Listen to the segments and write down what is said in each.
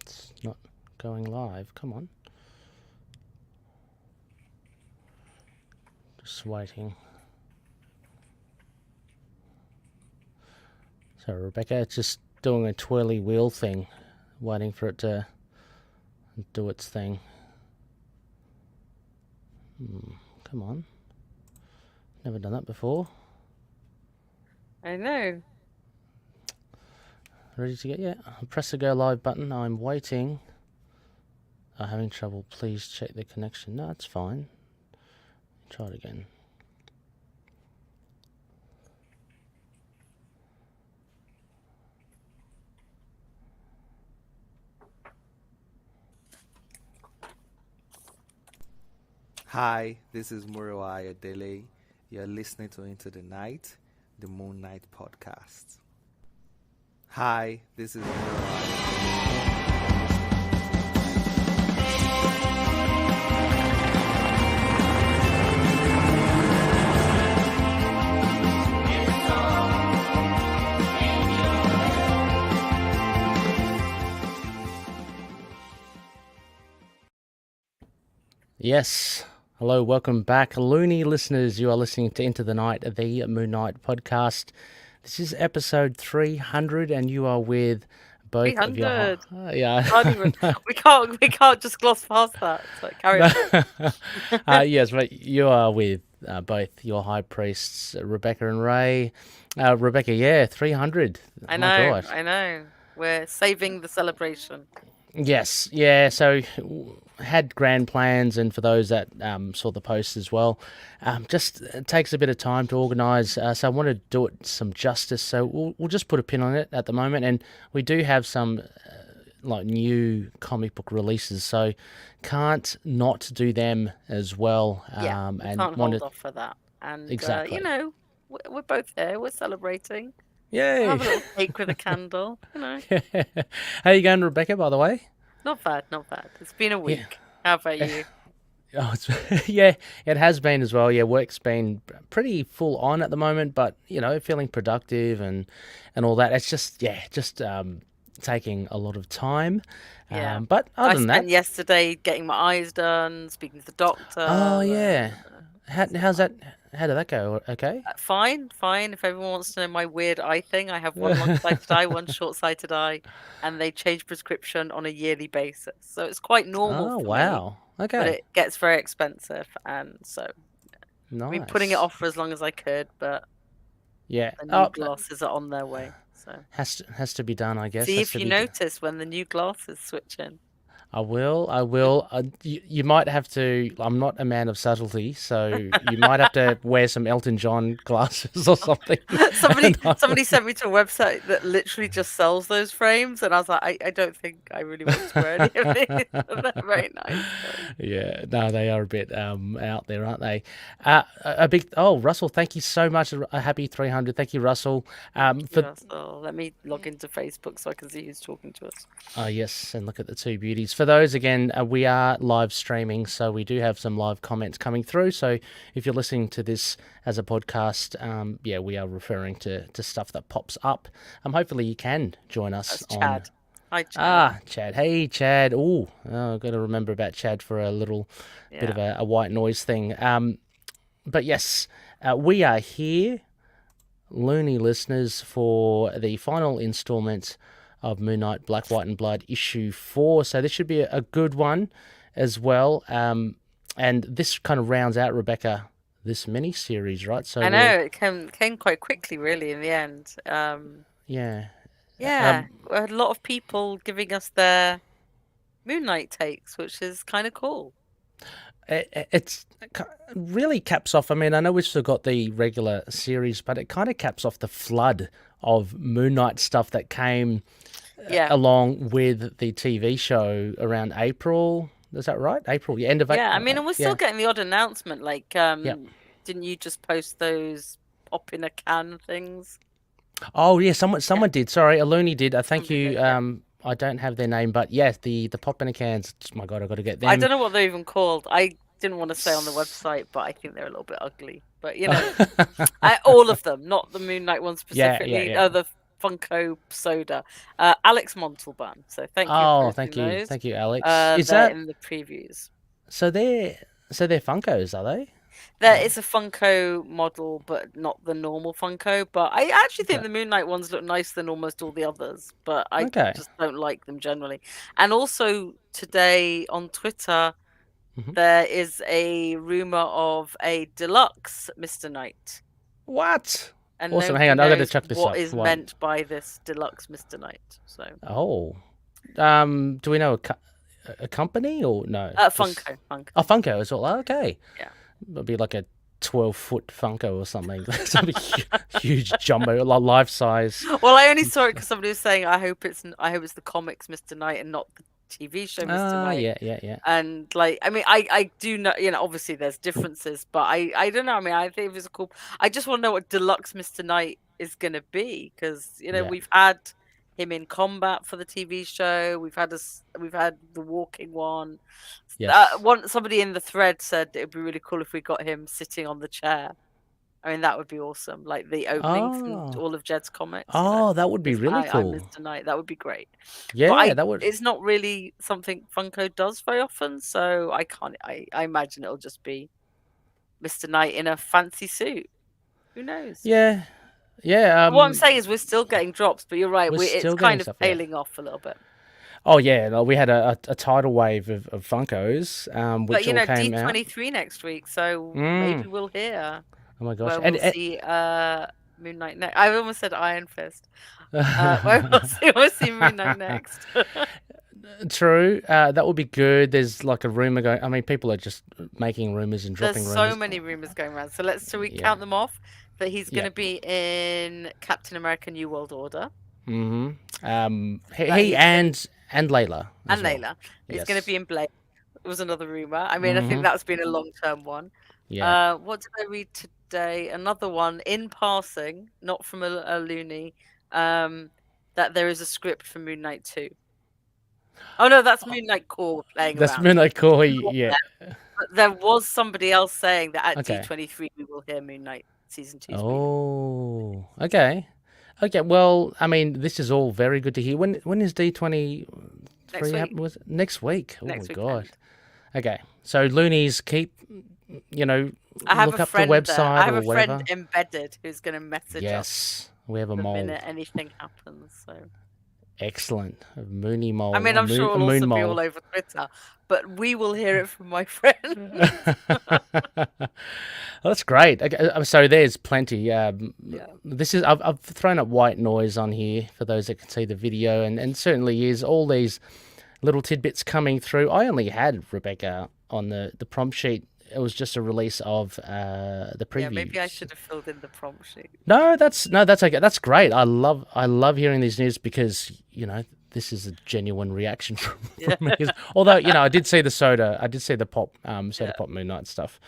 It's not going live. Come on. Just waiting. So Rebecca, it's just doing a twirly wheel thing, waiting for it to do its thing. Come on. Never done that before. I know. Ready to get? Yeah. Press the go live button. I'm waiting. I'm having trouble. Please check the connection. No, it's fine. Try it again. Hi, this is Muriwai Adele. You're listening to Into the Night, the Moon Knight podcast. Hi, this is Muriwai. Yes. Hello, welcome back. Loony listeners, you are listening to Into the Night, the Moon Knight podcast. This is episode 300, and you are with both of your... 300. yeah. We can't just gloss past that. So carry on. Yes, but you are with both your high priests, Rebecca and Ray. Rebecca, yeah, 300. I My know, God. I know. We're saving the celebration. Yes, yeah. So had grand plans, and for those that saw the post as well, just it takes a bit of time to organise. So I want to do it some justice. So we'll just put a pin on it at the moment, and we do have some like new comic book releases, so can't not do them as well. Yeah, we and can't want hold to off for that. And exactly. you know, we're both here. We're celebrating. Yay! We'll have a little cake with a candle. You know, How you going, Rebecca? By the way. not bad, not bad. It's been a week. How about you? Oh, yeah, it has been as well. Yeah, work's been pretty full on at the moment, but you know, feeling productive and all that. It's just taking a lot of time. Yeah. But other than I spent that, yesterday getting my eyes done, speaking to the doctor. oh yeah, how's that? How did that go? Okay. Fine. If everyone wants to know my weird eye thing, I have one long-sighted eye, one short-sighted eye, and they change prescription on a yearly basis. So it's quite normal Oh for me, wow. but Okay. it gets very expensive, and so I've been putting it Nice. off for as long as I could, but Yeah. the new Oh, glasses are on their way. So has to be done, I guess. see Has if to you be done. notice when the new glasses switch in. I will. You might have to. I'm not a man of subtlety, so you might have to wear some Elton John glasses or something. Somebody sent me to a website that literally just sells those frames, and I was like, I don't think I really want to wear any of these. They're very nice. Yeah, no, they are a bit out there, aren't they? A big. Oh, Russell, thank you so much. A happy 300. Thank you, Russell. Russell. Let me log into Facebook so I can see who's talking to us. Yes, and look at the two beauties. For those, again, we are live streaming, so we do have some live comments coming through. So if you're listening to this as a podcast, yeah, we are referring to stuff that pops up. Hopefully you can join us. That's Chad. Hi, Chad. Chad. Hey, Chad. Oh, I've got to remember about Chad for a little bit of a white noise thing. But yes, we are here, loony listeners, for the final installment of Moon Knight Black, White and Blood issue 4. So this should be a good one as well. And this kind of rounds out, Rebecca, this mini-series, right? So I know, it came quite quickly, really, in the end. Yeah. Yeah, we had a lot of people giving us their Moon Knight takes, which is kind of cool. It really caps off. I mean, I know we've still got the regular series, but it kind of caps off the flood of Moon Knight stuff that came along with the TV show around April. Is that right? April, end of April. Yeah, I mean, and we're still getting the odd announcement. Like, didn't you just post those pop in a can things? Oh yeah, someone did. Sorry, Aluni did. Thank you. I don't have their name, but yes, the pop in a cans. My God, I've got to get them. I don't know what they're even called. I didn't want to say on the website, but I think they're a little bit ugly. But you know, all of them, not the Moon Knight one specifically. Yeah. The Funko soda. Alex Montalban. So thank you for Oh, posting those. thank you, Alex. Is They're that in the previews. so? They're Funkos, are they? It's a Funko model, but not the normal Funko. But I actually think Okay. the Moon Knight ones look nicer than almost all the others. But I Okay. just don't like them generally. And also today on Twitter, Mhm. there is a rumor of a deluxe Mr. Knight. What? And Awesome. nobody Hang on, I got to knows check this what up. is What? meant by this deluxe Mr. Knight. So Oh. Do we know a company or no? Funko. Oh, Funko as well. Okay. Yeah. It'll be like a 12-foot Funko or something. That'll be huge jumbo, like life size. Well, I only saw it because somebody was saying, I hope it's the comics Mr. Knight and not the TV show Mr. Knight. Yeah. And like, I mean, I do know, obviously there's differences, but I don't know. I mean, I think it's cool. I just want to know what deluxe Mr. Knight is gonna be because Yeah. we've had him in combat for the TV show. We've had the walking one. Yes. Somebody in the thread said it'd be really cool if we got him sitting on the chair. I mean, that would be awesome. Like the opening from all of Jed's comics. Oh, that would be really I'm cool. Mr. Knight. That would be great. Yeah, But that would. It's not really something Funko does very often, so I can't. I imagine it'll just be Mr. Knight in a fancy suit. Who knows? Yeah. What I'm saying is we're still getting drops, but you're right. We're It's still kind getting of stuff, yeah. tailing off a little bit. Oh yeah, no, we had a tidal wave of Funkos, which But all came out. D23 next week, so maybe we'll hear. Oh my gosh! Where we'll see Moon Knight next. I almost said Iron Fist. Where we'll see Moon Knight next. True, that would be good. There's like a rumor going. I mean, people are just making rumors and dropping There's rumors. so many rumors going around. So we count them off. That he's going to be in Captain America: New World Order. Mm-hmm. He and Layla. And Layla. He's going to be in Blade. It was another rumor. I mean, I think that's been a long-term one. Yeah. What did I read today? Another one in passing, not from a loony. That there is a script for Moon Knight 2. Oh no, that's Moon Knight Core playing around. That's Moon Knight Core, yeah. But there was somebody else saying that at D23 we will hear Moon Knight season 2. Oh, okay. Well, I mean, this is all very good to hear. When is D23 happening? Next week. Oh my god. Okay, so loonies keep, I have look a up friend the website there. I have or a whatever. friend embedded who's going to message us. Yes, we have a mole. The minute anything happens. So. Excellent. A Moony mole. I mean, I'm sure it'll also be all over Twitter, but we will hear it from my friend. That's great. Okay, so there's plenty. This is I've thrown up white noise on here for those that can see the video, and certainly is all these little tidbits coming through. I only had Rebecca on the prompt sheet. It was just a release of the preview. Yeah, maybe I should have filled in the prompt sheet. No, that's okay. That's great. I love hearing these news because this is a genuine reaction from me. Although I did see the pop pop Moon Knight stuff.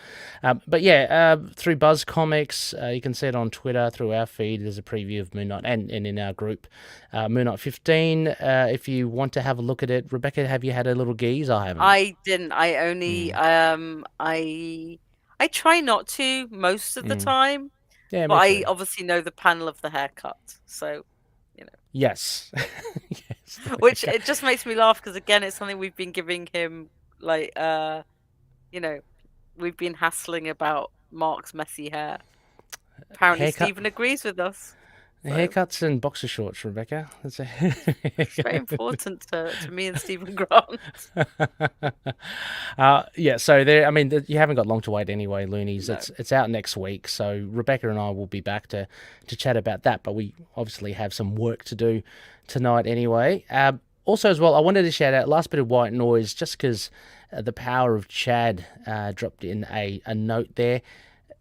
But yeah, through Buzz Comics, you can see it on Twitter through our feed. There's a preview of Moon Knight and in our group, Moon Knight 15. If you want to have a look at it, Rebecca, have you had a little geeze? I haven't. I didn't. I only I try not to most of the time. Yeah, but I obviously know the panel of the haircut, so. Yes. Yes. Which it just makes me laugh because again, it's something we've been giving him, like, we've been hassling about Mark's messy hair. Apparently, Stephen agrees with us. So. Haircuts and boxer shorts, Rebecca. That's it's very important to me and Stephen Grant. So there. I mean, you haven't got long to wait anyway, loonies. No. It's out next week, so Rebecca and I will be back to chat about that. But we obviously have some work to do tonight anyway. Also, as well, I wanted to shout out last bit of white noise, just because the power of Chad dropped in a note there.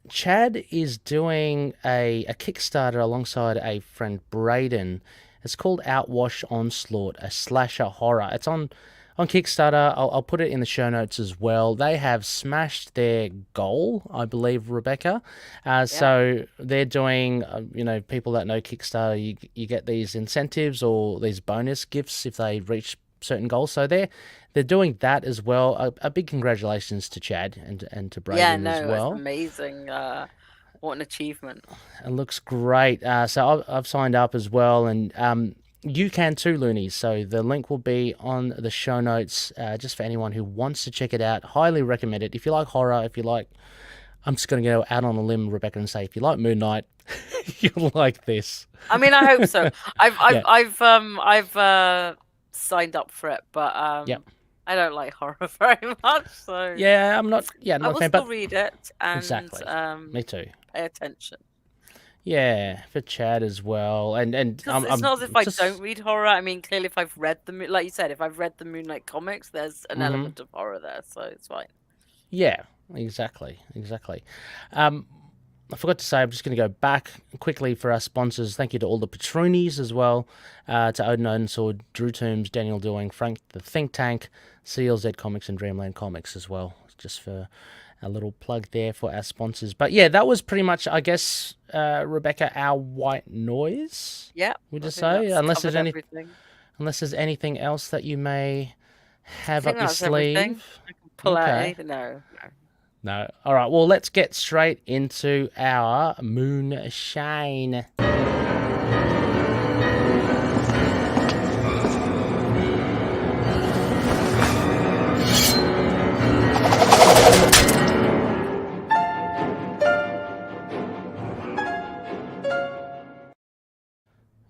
Chad is doing a Kickstarter alongside a friend Braden. It's called Outwash Onslaught, a slasher horror. It's on Kickstarter. I'll put it in the show notes as well. They have smashed their goal, I believe, Rebecca. So they're doing, people that know Kickstarter, you get these incentives or these bonus gifts if they reach certain goals. So they're doing that as well. A big congratulations to Chad and to Braden as well. It's amazing. What an achievement. It looks great. So I've signed up as well, and you can too, Loonies. So the link will be on the show notes, just for anyone who wants to check it out. Highly recommend it. If you like horror, if you like, I'm just going to go out on a limb, Rebecca, and say if you like Moon Knight, you'll like this. I mean, I hope so. I've signed up for it, but Yep. I don't like horror very much. So Yeah, I'm not. Yeah, I not a will fan, still but read it and exactly. Me too. pay attention. Yeah, for Chad as well, and It's not as if I don't read horror. I mean, clearly, if I've read like you said, if I've read the Moon Knight comics, there's an element of horror there, so it's fine. Yeah, exactly. I forgot to say, I'm just going to go back quickly for our sponsors. Thank you to all the patronies as well, to Odin Odensword, Drew Toombs, Daniel Doing, Frank the Think Tank, CLZ Comics, and Dreamland Comics as well, just for a little plug there for our sponsors. But yeah, that was pretty much, I guess, Rebecca, our white noise. Yeah, would you say? Unless there's anything else that you may have up your sleeve. Everything. I can pull out anything. No. All right. Well, let's get straight into our Moonshine.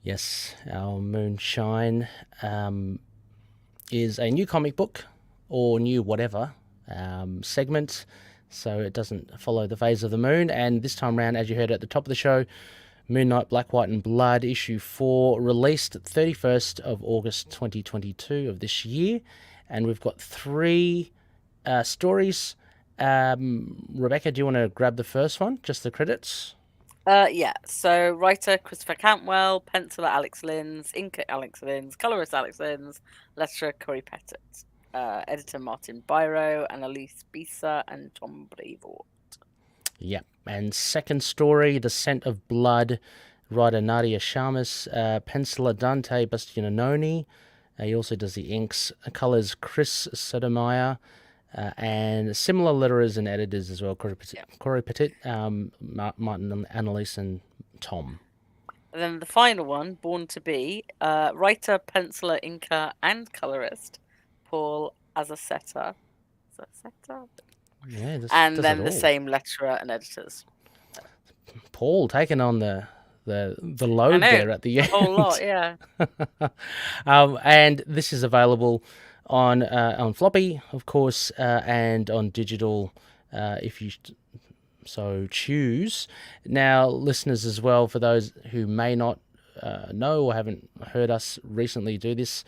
Yes, our Moonshine is a new comic book or new whatever segment, so it doesn't follow the phase of the moon. And this time around, as you heard at the top of the show, Moon Knight Black, White and Blood issue 4 released 31st of August 2022 of this year, and we've got 3 stories. Rebecca, do you want to grab the first one, just the credits? Yeah, so writer Christopher Cantwell, penciler Alex Linz, inker Alex Linz, colorist Alex Linz, letterer Corey Pettit, editor Martin Biro, and Elise Bisa and Tom Brevoort. Yep, and second story, The Scent of Blood, writer Nadia Shamus, penciler Dante Bastianoni. He also does the inks, colors Chris Sotomayor, and similar letterers and editors as well, Corey Petit, Martin, Annalise, and Tom. And then the final one, Born to Be, writer, penciler, inker, and colorist Paul Azaceta. Yeah, and then the same letterer and editors. Paul taking on the load there at the end. A whole lot, yeah. And this is available on floppy, of course, and on digital, if you so choose. Now, listeners as well, for those who may not know or haven't heard us recently do this,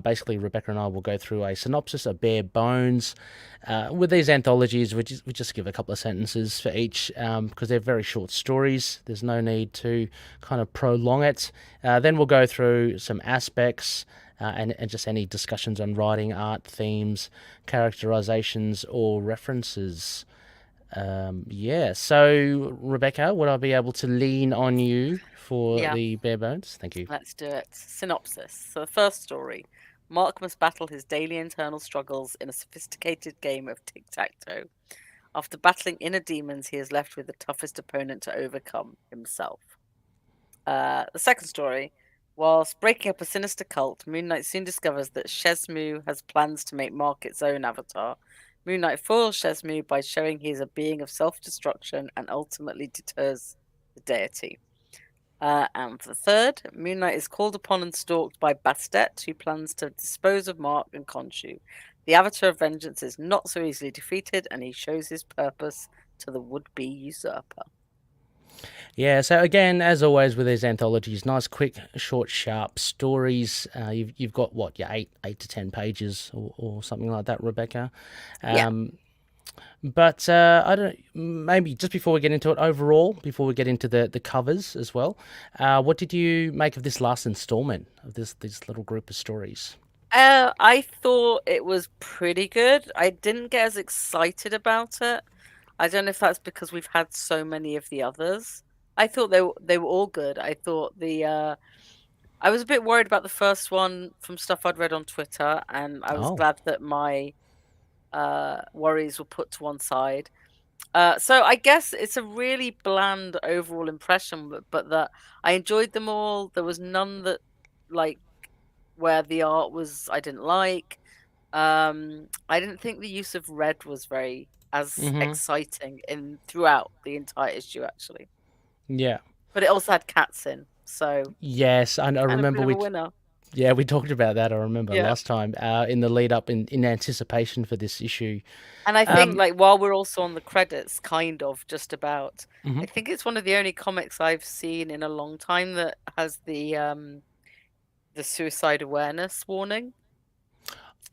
basically Rebecca and I will go through a synopsis, a bare bones. With these anthologies, we just give a couple of sentences for each, because they're very short stories. There's no need to kind of prolong it. Then we'll go through some aspects, and just any discussions on writing, art, themes, characterizations, or references. So Rebecca, would I be able to lean on you for the bare bones? Thank you. Let's do it. Synopsis. So the first story. Mark must battle his daily internal struggles in a sophisticated game of tic-tac-toe. After battling inner demons, he is left with the toughest opponent to overcome, himself. The second story. Whilst breaking up a sinister cult, Moon Knight soon discovers that Shesmu has plans to make Mark its own avatar. Moon Knight foils Shesmu by showing he is a being of self-destruction and ultimately deters the deity. And for the third, Moon Knight is called upon and stalked by Bastet, who plans to dispose of Mark and Khonshu. The Avatar of Vengeance is not so easily defeated, and he shows his purpose to the would-be usurper. Yeah, so again, as always with these anthologies, nice, quick, short, sharp stories. You've got, what, 8 to 10 pages or something like that, Rebecca? But I don't know, maybe just before we get into it, overall, before we get into the covers as well, what did you make of this last installment of this little group of stories? I thought it was pretty good. I didn't get as excited about it. I don't know if that's because we've had so many of the others. I thought they were all good. I thought I was a bit worried about the first one from stuff I'd read on Twitter, and I was glad that my worries were put to one side. So I guess it's a really bland overall impression, but that I enjoyed them all. There was none that like where the art was I didn't like. I didn't think the use of red was very as exciting in throughout the entire issue actually. Yeah. But it also had cats in, so Yes, and I kind of a remember bit of a winner. yeah, we talked about that. I remember Yeah. last time in the lead up in anticipation for this issue. And I think like while we're also on the credits, kind of just about, I think it's one of the only comics I've seen in a long time that has the suicide awareness warning.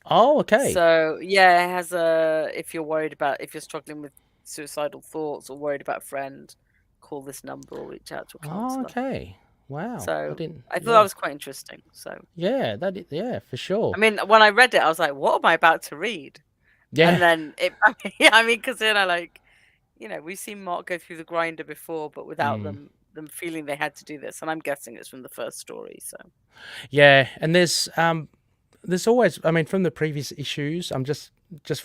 Oh, okay. So yeah, it has a if you're struggling with suicidal thoughts or worried about a friend, call this number or reach out to a Oh, counselor. okay. Wow. So I thought Yeah. that was quite interesting. So Yeah, yeah, for sure. I mean, when I read it, I was like, "What am I about to read?" Yeah. And then I mean, because like, we've seen Mark go through the grinder before, but without them feeling they had to do this, and I'm guessing it's from the first story. So Yeah, and there's always, I mean, from the previous issues, I'm just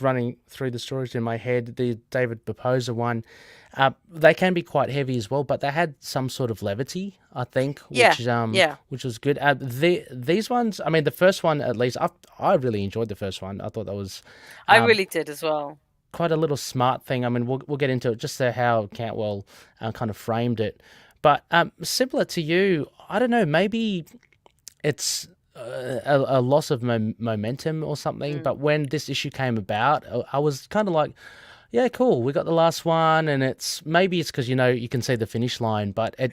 running through the stories in my head. The David Boposa one, they can be quite heavy as well, but they had some sort of levity, I think, which was good. These ones, I mean, the first one at least, I really enjoyed the first one. I thought that was I really did as well. quite a little smart thing. I mean, we'll get into it, just how Cantwell kind of framed it, but similar to you, I don't know, maybe it's a loss of momentum or something. But when this issue came about, I was kind of like, yeah, cool, we got the last one, and maybe it's because you can see the finish line, but it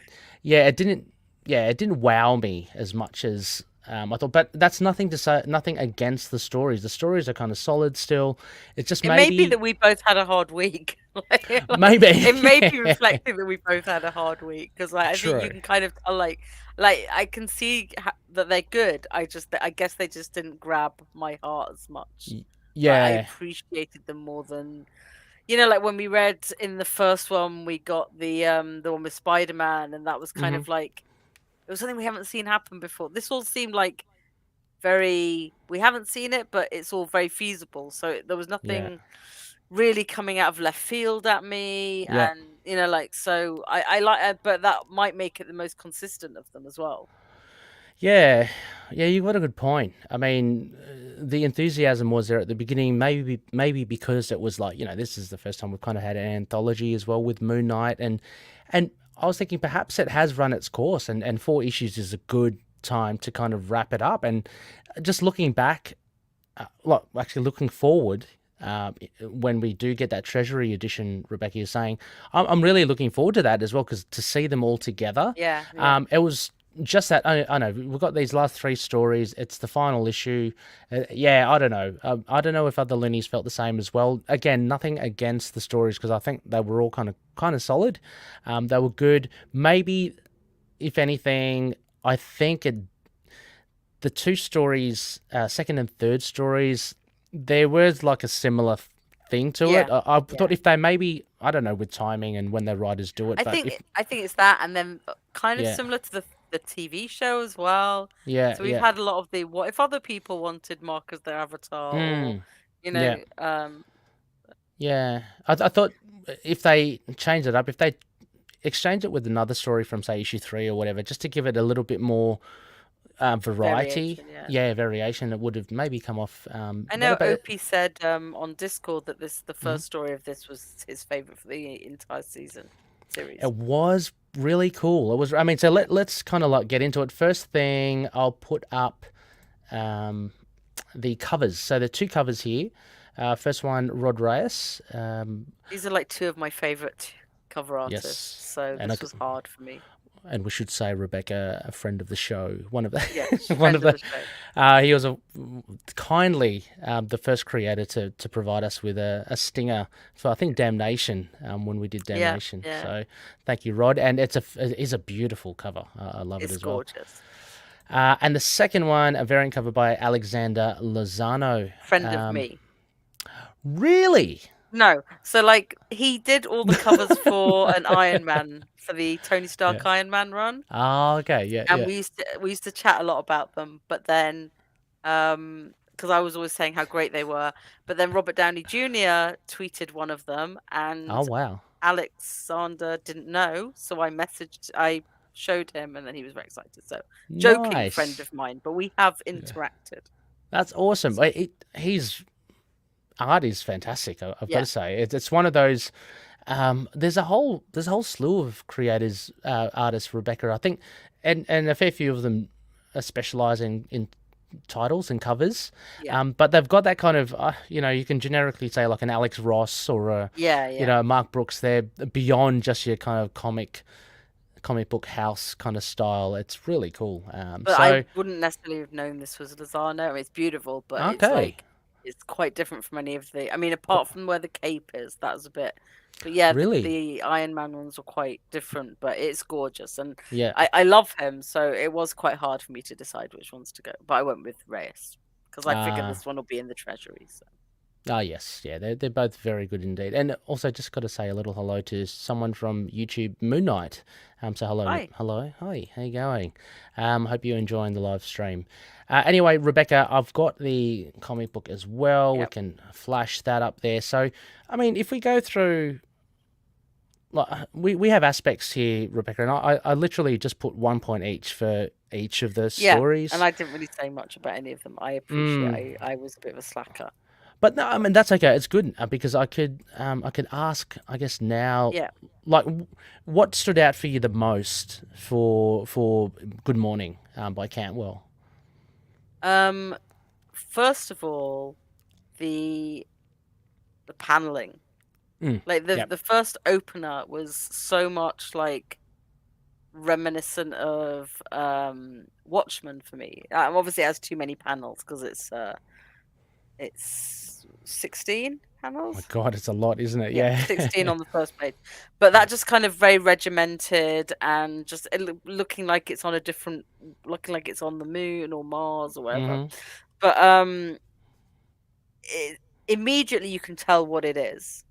didn't wow me as much as I thought. But that's nothing to say, nothing against the stories. The stories are kind of solid still. It's just it may be that we both had a hard week. Maybe it may be reflecting that we both had a hard week, because I think you can kind of tell, like I can see that they're good. I guess they just didn't grab my heart as much. Yeah, but I appreciated them more than like when we read in the first one, we got the one with Spider-Man, and that was kind of like it was something we haven't seen happen before. This all seemed like we haven't seen it, but it's all very feasible. So there was nothing really coming out of left field at me, and so I like, but that might make it the most consistent of them as well. Yeah, you got a good point. I mean, the enthusiasm was there at the beginning, maybe because it was like, this is the first time we've kind of had an anthology as well with Moon Knight, and I was thinking perhaps it has run its course, and 4 issues is a good time to kind of wrap it up. And just looking back, actually looking forward, when we do get that Treasury edition, Rebecca is saying, I'm really looking forward to that as well, because to see them all together, it was just that. I know we've got these last 3 stories. It's the final issue. I don't know. I don't know if other loonies felt the same as well. Again, nothing against the stories, because I think they were all kind of solid. They were good. Maybe, if anything, I think the 2 stories, second and third stories, there was like a similar thing to it. I thought if they maybe, I don't know, with timing and when the writers do it. I think it's that, and then kind of similar to the TV show as well. Yeah. So we've had a lot of the what if other people wanted Mark as their avatar, or, I thought if they change it up, if they exchange it with another story from, say, issue 3 or whatever, just to give it a little bit more variety, variation, it would have maybe come off. I know Opie said on Discord that the first story of this was his favorite for the entire series. It was really cool. It was. I mean, so let's kind of like get into it. First thing, I'll put up the covers. So there are 2 covers here. First one, Rod Reyes. These are like 2 of my favorite cover artists. So this was hard for me. And we should say Rebecca, a friend of the show, one of the show. He was kindly the first creator to provide us with a stinger for, I think, Damnation, when we did Damnation. So thank you, Rod. And it is a beautiful cover. I love it as well. It's gorgeous. And the second one, a variant cover by Alexander Lozano, friend of me. Really? No, so like he did all the covers for an Iron Man, for the Tony Stark Iron Man run. Oh, okay, yeah. And we used to chat a lot about them, but then, because because I was always saying how great they were. But then Robert Downey Jr. tweeted one of them, and Oh wow. Alexander didn't know, so I showed him, and then he was very excited. So, joking friend Nice. of mine, but we have interacted. That's awesome. His art is fantastic. I've got Yeah. to say, it's one of those. There's a whole slew of creators, artists, Rebecca. I think, and a fair few of them are specialising in titles and covers. Yeah. But they've got that kind of, you can generically say like an Alex Ross or a, Yeah. Mark Brooks. They're beyond just your kind of comic book house kind of style. It's really cool. But So I wouldn't necessarily have known this was Lozano. I mean, it's beautiful, but it's okay, like it's quite different from any of the. I mean, apart from where the cape is, that was a bit. But yeah, really, the Iron Man ones were quite different, but it's gorgeous, and yeah. I love him. So it was quite hard for me to decide which ones to go. But I went with Reyes because I figured this one will be in the treasury. So. Yes, yeah, they're both very good indeed. And also, just got to say a little hello to someone from YouTube, Moon Knight. So hello, Hi. hello, hi, how you going? Hope you're enjoying the live stream. Anyway, Rebecca, I've got the comic book as well. Yep. We can flash that up there. So, I mean, if we go through, like, we have aspects here, Rebecca, and I literally just put 1 point each for each of the stories. And I didn't really say much about any of them. I appreciate. I was a bit of a slacker. But no, I mean that's okay. It's good because I could ask, I guess now, like what stood out for you the most for Good Morning by Cantwell? First of all, the paneling, like the first opener was so much like reminiscent of Watchmen for me. Obviously, it has too many panels because it's 16 panels. Oh my God, it's a lot, isn't it? Yeah, 16 on the first page. But that just kind of very regimented and just looking like it's on looking like it's on the moon or Mars or whatever. But immediately you can tell what it is,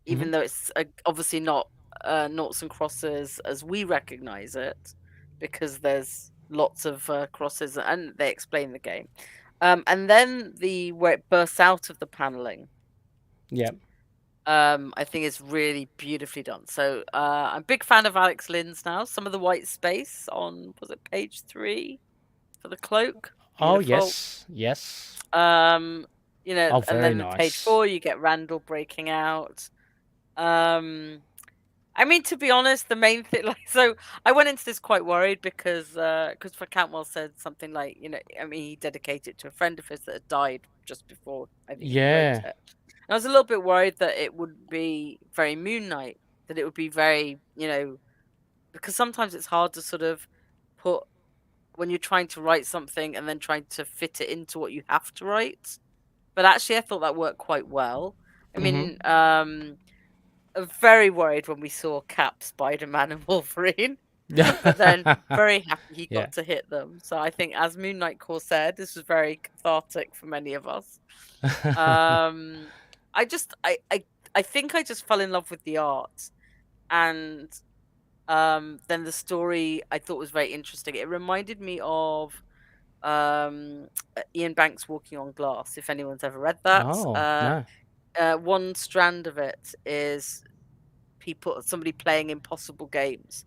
even though it's obviously not noughts and crosses as we recognize it, because there's lots of crosses and they explain the game. And then where it bursts out of the paneling. Yeah. I think it's really beautifully done. So I'm a big fan of Alex Lynn's now. Some of the white space on, was it page 3 for the cloak? Beautiful. Oh yes. And then nice. page 4 you get Randall breaking out. I mean, to be honest, the main thing, so I went into this quite worried because Christopher Cantwell said something like, I mean, he dedicated it to a friend of his that had died just before I think he wrote it. And I was a little bit worried that it would be very Moon Knight, that it would be very, because sometimes it's hard to sort of put when you're trying to write something and then trying to fit it into what you have to write. But actually, I thought that worked quite well. I mean, very worried when we saw Cap, Spider-Man, and Wolverine. But then very happy he got to hit them. So I think, as Moon Knight Core said, this was very cathartic for many of us. I think I just fell in love with the art, and then the story I thought was very interesting. It reminded me of Ian Banks' Walking on Glass, if anyone's ever read that. No. One strand of it is somebody playing impossible games,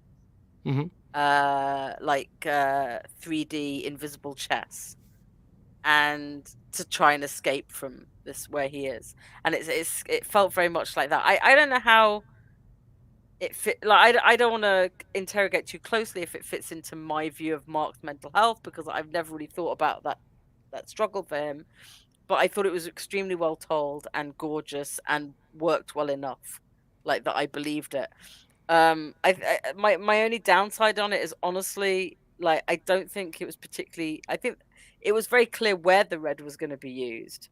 like 3D invisible chess, and to try and escape from this where he is, and it felt very much like that. I don't know how it fit. Like I don't want to interrogate too closely if it fits into my view of Mark's mental health, because I've never really thought about that struggle for him. But I thought it was extremely well told and gorgeous and worked well enough, like that I believed it. My only downside on it is, honestly, like, I don't think it was particularly. I think it was very clear where the red was going to be used,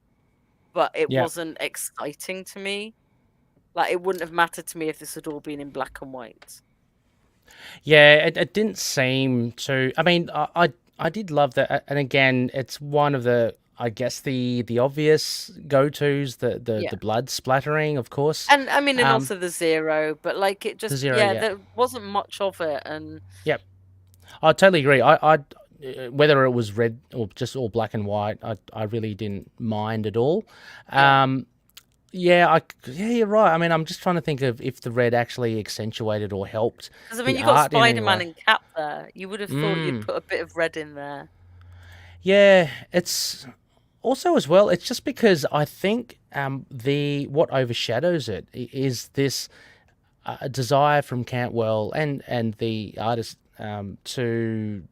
but it wasn't exciting to me. Like, it wouldn't have mattered to me if this had all been in black and white. Yeah, it didn't seem to. I mean, I did love that, and again, it's one of the, I guess, the obvious go-tos, the blood splattering, of course. And I mean, and also the zero, but it just, there wasn't much of it. And I totally agree. whether it was red or just all black and white, I really didn't mind at all. Yeah. Yeah, you're right. I mean, I'm just trying to think of if the red actually accentuated or helped Because I the mean, you got art in any Spider-Man way. and Cap there. You would have thought you'd put a bit of red in there. Yeah, it's also as well. It's just because I think the what overshadows it is this desire from Cantwell and the artist to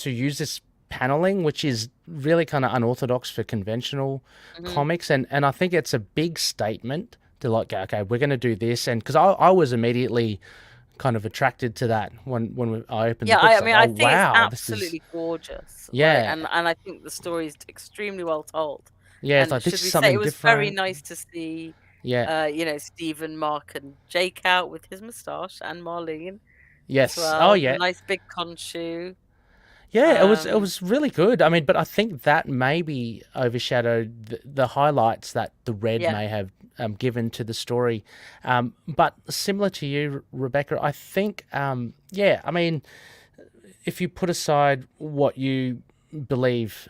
use this paneling, which is really kind of unorthodox for conventional comics, and I think it's a big statement to like go, okay, we're going to do this, and because I was immediately kind of attracted to that when I opened the Yeah, book. I It's mean, like, I oh think it's wow, this is absolutely gorgeous. Like, yeah, and I think the story is extremely well told. yeah. It's And like this should is we say it something was very different. nice to see, Yeah. Stephen, Mark, and Jake out with his moustache, and Marlene as Yes. Oh well. The yeah. nice big Khonshu. Yeah, it Um, was really good. I mean, but I think that maybe overshadowed the highlights that the red yeah, may have given to the story. But similar to you, Rebecca, I think, yeah, I mean, if you put aside what you believe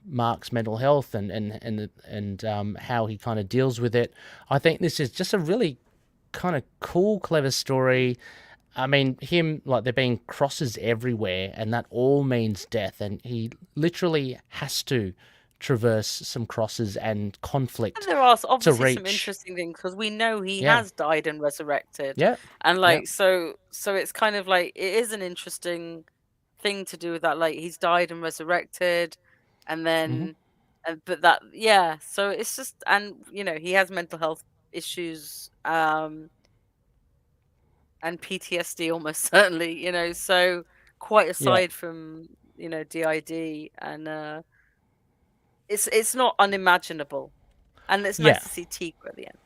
Mark's mental health and how he kind of deals with it, I think this is just a really kind of cool, clever story. I mean, him, like, there being crosses everywhere, and that all means death, and he literally has to traverse some crosses and and conflict there are to obviously some reach. interesting things because we know he Yeah, has died and resurrected, yeah, and yeah, like so it's kind of like it is an interesting thing to do with that. Like he's died and resurrected, and hmm then, but that yeah. So it's just, and he has mental health issues, and PTSD almost certainly. So quite yeah, aside from DID, and it's not unimaginable, and it's nice yeah. to see Tigre at the end.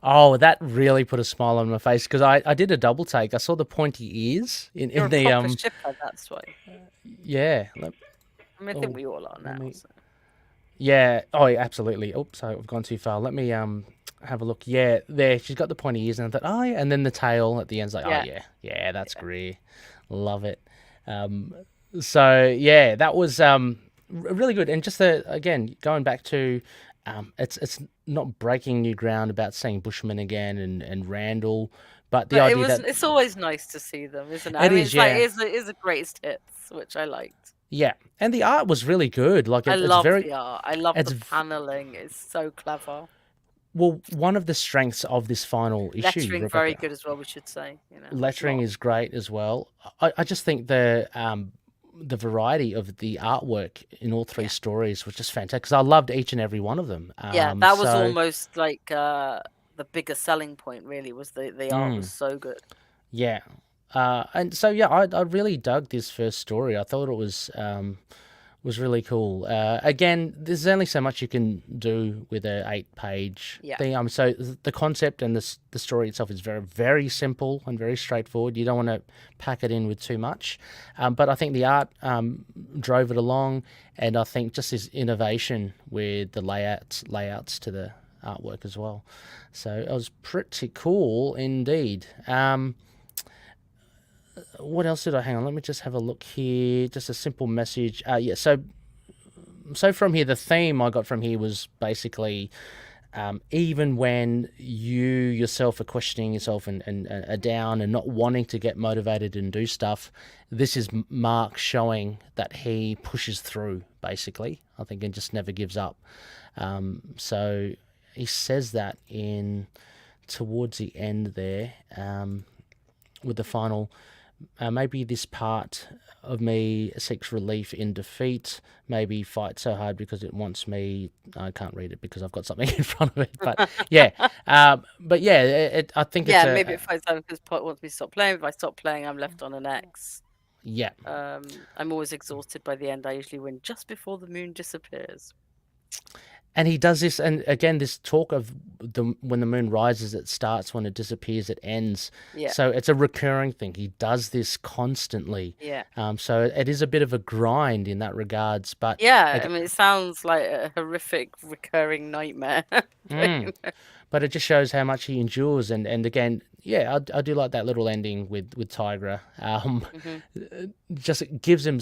Oh, that really put a smile on my face because I did a double take. I saw the pointy ears You're in a the proper shipper, that's why. yeah. I mean, I think Oh, we all are let now. me. So. Yeah. Oh, yeah, absolutely. Oops, I've gone too far. Let me have a look. Yeah, there. She's got the pointy ears, and I thought, oh yeah, and then the tail at the end's like, oh Yeah, yeah, yeah, that's yeah. great. Love it. Um, so yeah, that was really good. And just again going back to, it's not breaking new ground about seeing Bushman again and Randall, but the But idea that it's always nice to see them, isn't it? I it mean, is, it's like yeah, it is a greatest hits, which I liked. yeah, and the art was really good. Like I it's love very, the art. I love the it's paneling. It's so clever. well, one of the strengths of this final issue, Lettering very Rebecca. good as well, we should say. It's Lettering not. is great as well. I just think the variety of the artwork in all three Yeah. stories was just fantastic because I loved each and every one of them. Yeah, that was So almost like the bigger selling point. Really, was the art was so good. yeah, and so yeah, I really dug this first story. I thought it was really cool. Again, there's only so much you can do with a 8-page Yeah. thing. So the concept and the story itself is very, very simple and very straightforward. You don't want to pack it in with too much. But I think the art drove it along, and I think just this innovation with the layouts to the artwork as well. So it was pretty cool indeed. What else did I hang on? Let me just have a look here. Just a simple message. Yeah. So from here, the theme I got from here was basically, even when you yourself are questioning yourself and are down and not wanting to get motivated and do stuff, this is Mark showing that he pushes through. Basically, I think, and just never gives up. So he says that in towards the end there, with the final. Maybe this part of me seeks relief in defeat. Maybe fight so hard because it wants me. I can't read it because I've got something in front of it. But yeah, but yeah, I think Yeah, it's maybe it fights out because Pot wants me to stop playing. If I stop playing, I'm left on an X. yeah. I'm always exhausted by the end. I usually win just before the moon disappears. And he does this, and again, this talk of when the moon rises, it starts; when it disappears, it ends. Yeah. So it's a recurring thing. He does this constantly. Yeah. So it is a bit of a grind in that regards, but Yeah, I mean, it sounds like a horrific recurring nightmare. but it just shows how much he endures, and again, I do like that little ending with Tigra. Mhm. Just it gives him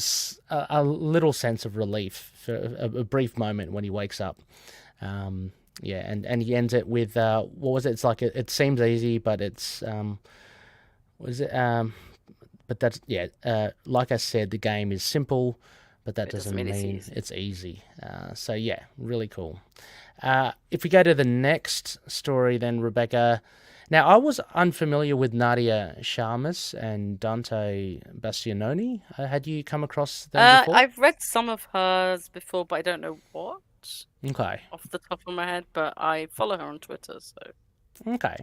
a little sense of relief for a brief moment when he wakes up. Yeah, and he ends it with what was it? It's like it seems easy, but it's what is it? But that's like I said, the game is simple, but that It doesn't doesn't mean it's mean easy. it's easy. So yeah, really cool. If we go to the next story, then Rebecca. Now, I was unfamiliar with Nadia Sharmas and Dante Bastianoni. Had you come across them before? I've read some of hers before, but I don't know what Okay. off the top of my head. But I follow her on Twitter, so Okay.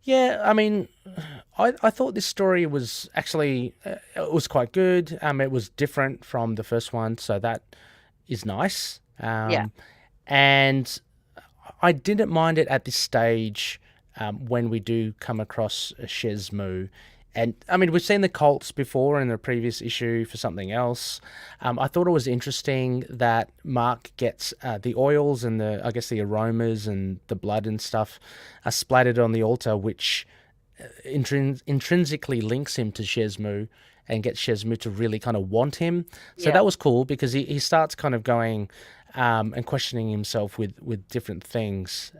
Yeah, I mean, I thought this story was actually it was quite good. It was different from the first one, so that is nice. yeah, And I didn't mind it at this stage when we do come across a Shesmu. And I mean, we've seen the Colts before in the previous issue for something else. I thought it was interesting that Mark gets the oils and I guess the aromas and the blood and stuff are splattered on the altar, which intrinsically links him to Shesmu and gets Shesmu to really kind of want him. So yeah, that was cool because he starts kind of going and questioning himself with different things.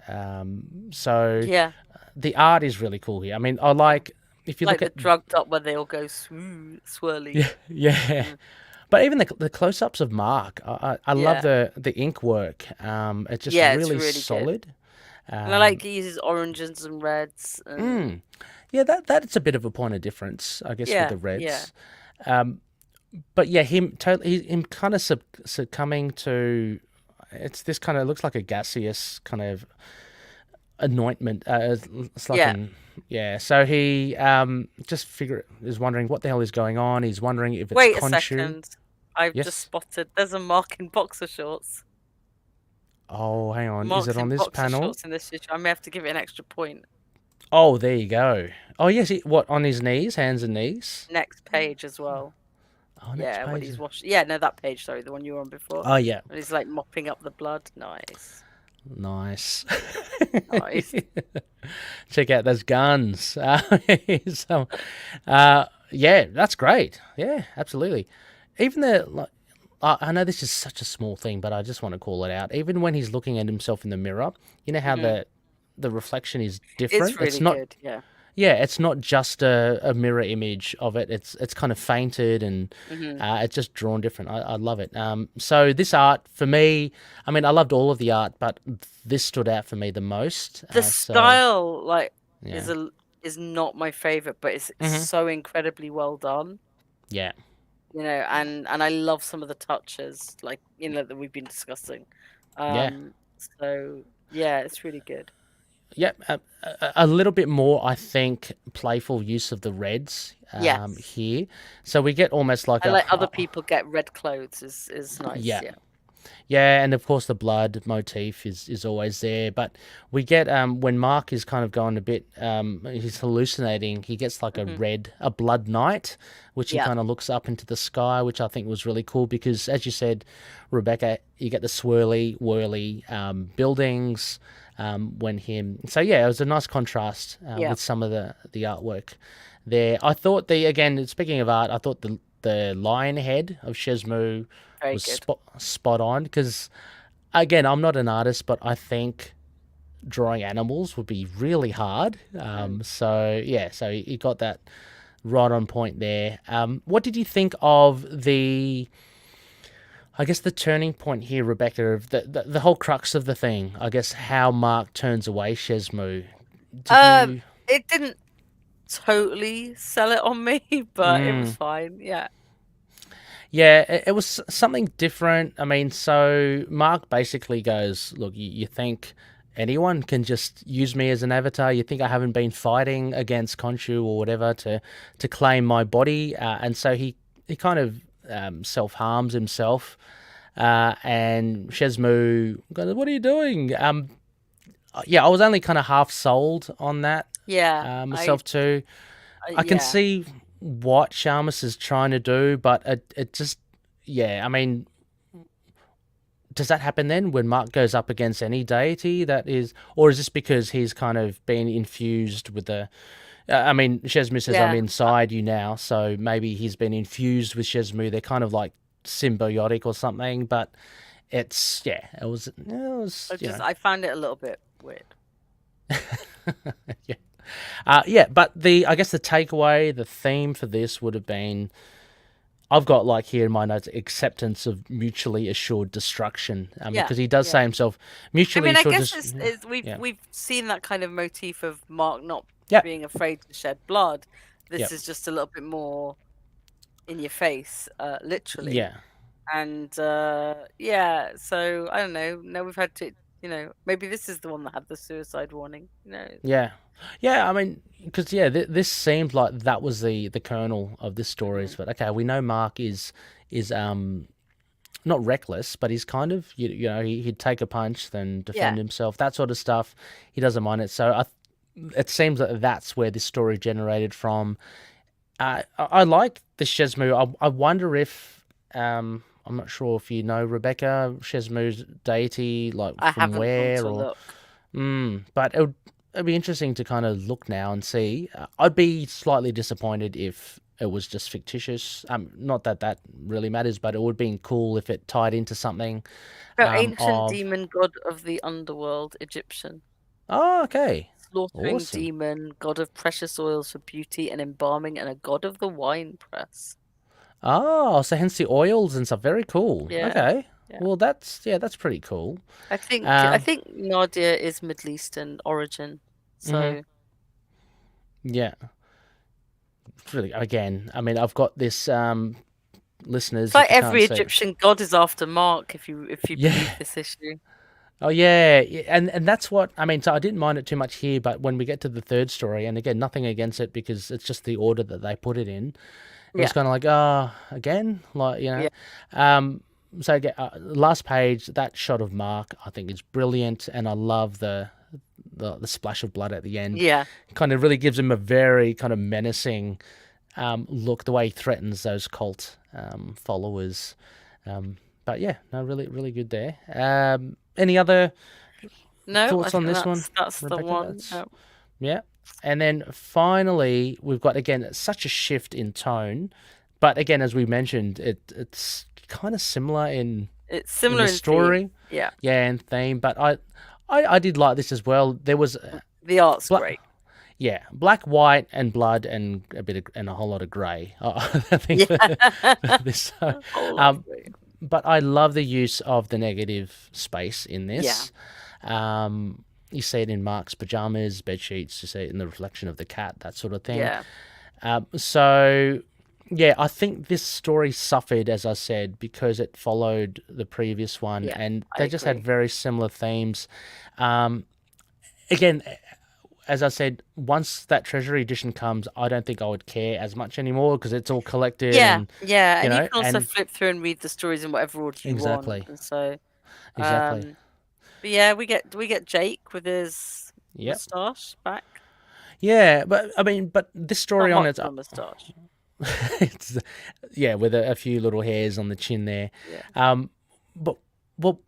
So yeah. the art is really cool here. I mean, I like if you Like look the at drugged up where they all go swirly. yeah. Mm. But even the close-ups of Mark, I love Yeah, the ink work. It's just yeah, it's really really good. solid. And I like he uses oranges and reds and Yeah, that's a bit of a point of difference, I guess, with yeah, the yeah. reds. But yeah, him kind of succumbing to it's this kind of looks like a gaseous kind of anointment. It's like Yeah. an yeah. So he just is wondering what the hell is going on. He's wondering if it's Wait a Khonshu. second. I've just Yes. spotted there's a Mark in boxer shorts. Oh, hang on. Is it Mark's on in this boxer panel? shorts in this issue. I may have to give it an extra point. Oh, there you go. Oh, yes. What on his knees, hands and knees? Next page as well. Oh, next Yeah, when page. he's washing. Yeah, no, that page. Sorry, the one you were on before. Oh, yeah. When he's like mopping up the blood. Nice, Nice. nice. Check out those guns. So, yeah, that's great. Yeah, absolutely. Even I know this is such a small thing, but I just want to call it out. Even when he's looking at himself in the mirror, you know how Hmm. the reflection is It's different. It's really not. good. Yeah. Yeah, it's not just a mirror image of it. It's kind of fainted and Hmm. it's just drawn different. I love it. So this art for me, I mean, I loved all of the art, but this stood out for me the most. The So style, like, yeah, is not my favorite, but it's hmm so incredibly well done. yeah, And I love some of the touches, like that we've been discussing. yeah, So yeah, it's really good. yeah. A little bit more, I think, playful use of the reds Yes, here. So we get almost like I like other people get red clothes is nice. yeah. Yeah. Yeah, and of course the blood motif is always there. But we get when Mark is kind of going a bit he's hallucinating, he gets like Hmm. a blood night, which he Yeah. kind of looks up into the sky, which I think was really cool because as you said, Rebecca, you get the swirly, whirly buildings when him. So yeah, it was a nice contrast Yeah. with some of the artwork there. I thought speaking of art, I thought the lion head of Shesmu Very was good. spot on because again I'm not an artist but I think drawing animals would be really hard so yeah so he got that right on point there. What did you think of I guess the turning point here, Rebecca, of the whole crux of the thing, I guess how Mark turns away Shesmu? Did you It didn't totally sell it on me, but it was fine. Yeah. Yeah, it was something different. I mean, so Mark basically goes, look, you think anyone can just use me as an avatar? You think I haven't been fighting against Khonshu or whatever to claim my body? And so he kind of self-harms himself. And Shesmu goes, what are you doing? Yeah, I was only kind of half sold on that Yeah. myself too. I can Yeah. see what Sharmas is trying to do, but it just, yeah, I mean, does that happen then when Mark goes up against any deity that is, or is this because he's kind of been infused with I mean, Shesmu says, I'm Yeah. inside you now, so maybe he's been infused with Shesmu. They're kind of like symbiotic or something, but it's, it was I found it a little bit weird. But I guess the takeaway, the theme for this would have been, I've got like here in my notes, acceptance of mutually assured destruction. Because he does say himself, mutually assured. I guess we've seen that kind of motif of Mark not being afraid to shed blood. This is just a little bit more in your face, literally. Yeah. And so I don't know. Now we've had to, maybe this is the one that had the suicide warning. Yeah. I mean, because this seemed like that was the kernel of this story. But okay, we know Mark is not reckless, but he's kind of he'd take a punch, then defend himself, that sort of stuff. He doesn't mind it. So it seems that that's where this story generated from. I like the Shesmu. I wonder if I'm not sure if you know, Rebecca, Shesmu's deity, like I from haven't where gone to or look. but it'd be interesting to kind of look now and see. I'd be slightly disappointed if it was just fictitious. Not that really matters, but it would have been cool if it tied into something. Ancient demon god of the underworld, Egyptian. Oh, okay. Slaughtering Awesome. demon, god of precious oils for beauty and embalming, and a god of the wine press. Oh, so hence the oils and stuff. Very cool. Yeah. Okay. Yeah. Well, that's pretty cool. I think Nadia is Middle Eastern origin. So yeah. Really, again, I mean, I've got this listeners. It's like every Egyptian god is after Mark if you believe this issue. Oh yeah, and that's what I mean. So I didn't mind it too much here, but when we get to the third story, and again, nothing against it because it's just the order that they put it in. It was kind of like, again, like So again, last page, that shot of Mark, I think is brilliant, and I love the splash of blood at the end. Yeah, kind of really gives him a very kind of menacing look, the way he threatens those cult followers. But yeah, no, really, really good there. Any other thoughts on this one? That's Rebecca? the one. Yeah. And then finally, we've got, again, such a shift in tone. But again, as we mentioned, it's kind of similar in in story. Theme. Yeah. Yeah, and theme. But I did like this as well. There was... the art's great. Yeah, black, white, and blood, and a whole lot of grey. I think this. But I love the use of the negative space in this. Yeah. You see it in Mark's pajamas, bed sheets. You see it in the reflection of the cat, that sort of thing. Yeah. So, yeah, I think this story suffered, as I said, because it followed the previous one, and they just had very similar themes. Again, as I said, once that Treasury edition comes, I don't think I would care as much anymore because it's all collected. Yeah, and, and you can also flip through and read the stories in whatever order you want. And so, exactly. But yeah, we get Jake with his moustache back. Yeah, but I mean, this story on its moustache. It's with a few little hairs on the chin there. Yeah. But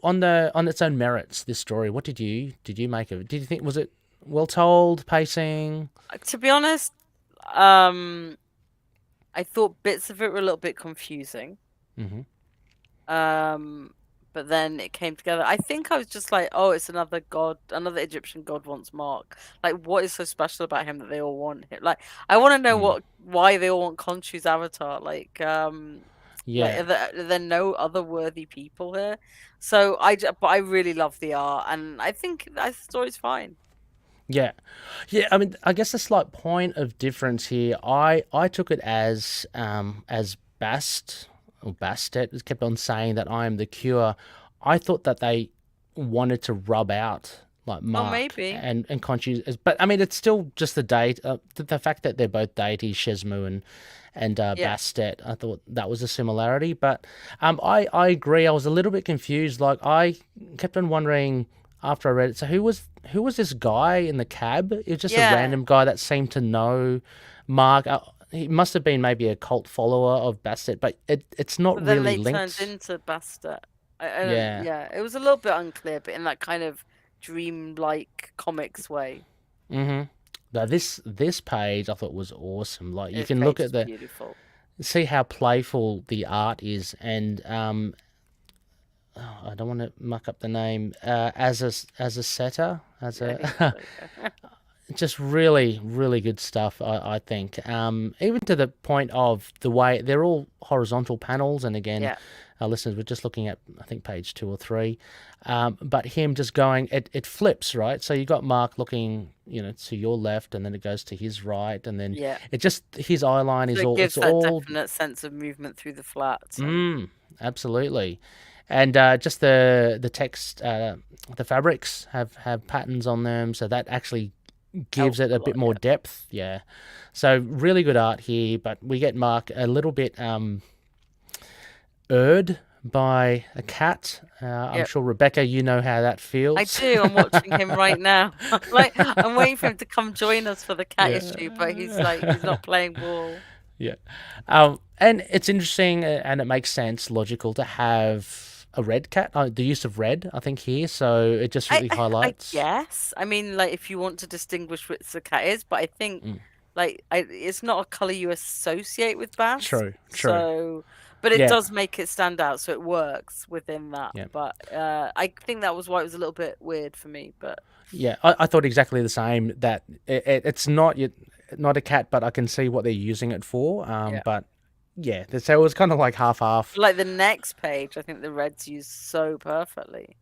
on its own merits, this story, what did you make of it? Did you think, was it well told, pacing? To be honest, I thought bits of it were a little bit confusing. But then it came together. I think I was just like, oh, it's another Egyptian god wants Mark. Like, what is so special about him that they all want him? Like, I want to know why they all want Khonshu's avatar. Like, like, are there no other worthy people here? So but I really love the art, and I think the story's fine. Yeah. I mean, I guess a slight point of difference here. I took it as Bastet kept on saying that I am the cure. I thought that they wanted to rub out like Mark and Khonshu, but I mean, it's still just the the fact that they're both deities, Shesmu and Bastet. I thought that was a similarity, but I agree. I was a little bit confused. Like, I kept on wondering after I read it. So who was this guy in the cab? It was just a random guy that seemed to know Mark. He must have been maybe a cult follower of Bastet, but it's not really linked. Then they turned into Bastet. It was a little bit unclear, but in that kind of dream-like comics way. Now this page I thought was awesome. Like you This can look page at is the beautiful. see how playful the art is, and I don't want to muck up the name. As a setter, as Yeah, a just really really good stuff. I think. Even to the point of the way they're all horizontal panels, and again, yeah, our listeners were just looking at I think page 2 or 3, but him just going it flips, right. So you got Mark looking to your left, and then it goes to his right, and then yeah. it just his eye line So is it all gives it's that all definite sense of movement through the flats. And absolutely. And just the text, the fabrics have patterns on them, so that actually gives helps it a a lot, bit more depth. Yeah, so really good art here, but we get Mark a little bit erred by a cat. I'm Yep. sure Rebecca, you know how that feels. I do. I'm watching him right now. Like I'm waiting for him to come join us for the cat Yeah. issue, but he's not playing ball. Yeah, and it's interesting, and it makes sense, logical to have a red cat. The use of red, I think here, so it just really I highlights. guess. I mean, like if you want to distinguish which the cat is, but I think it's not a color you associate with bass. True. So, but it Yeah. does make it stand out, so it works within that. Yeah. But I think that was why it was a little bit weird for me. But Yeah, I thought exactly the same. That it's not a cat, but I can see what they're using it for. Yeah. But yeah, so it was kind of like half. like the next page, I think the red's used so perfectly.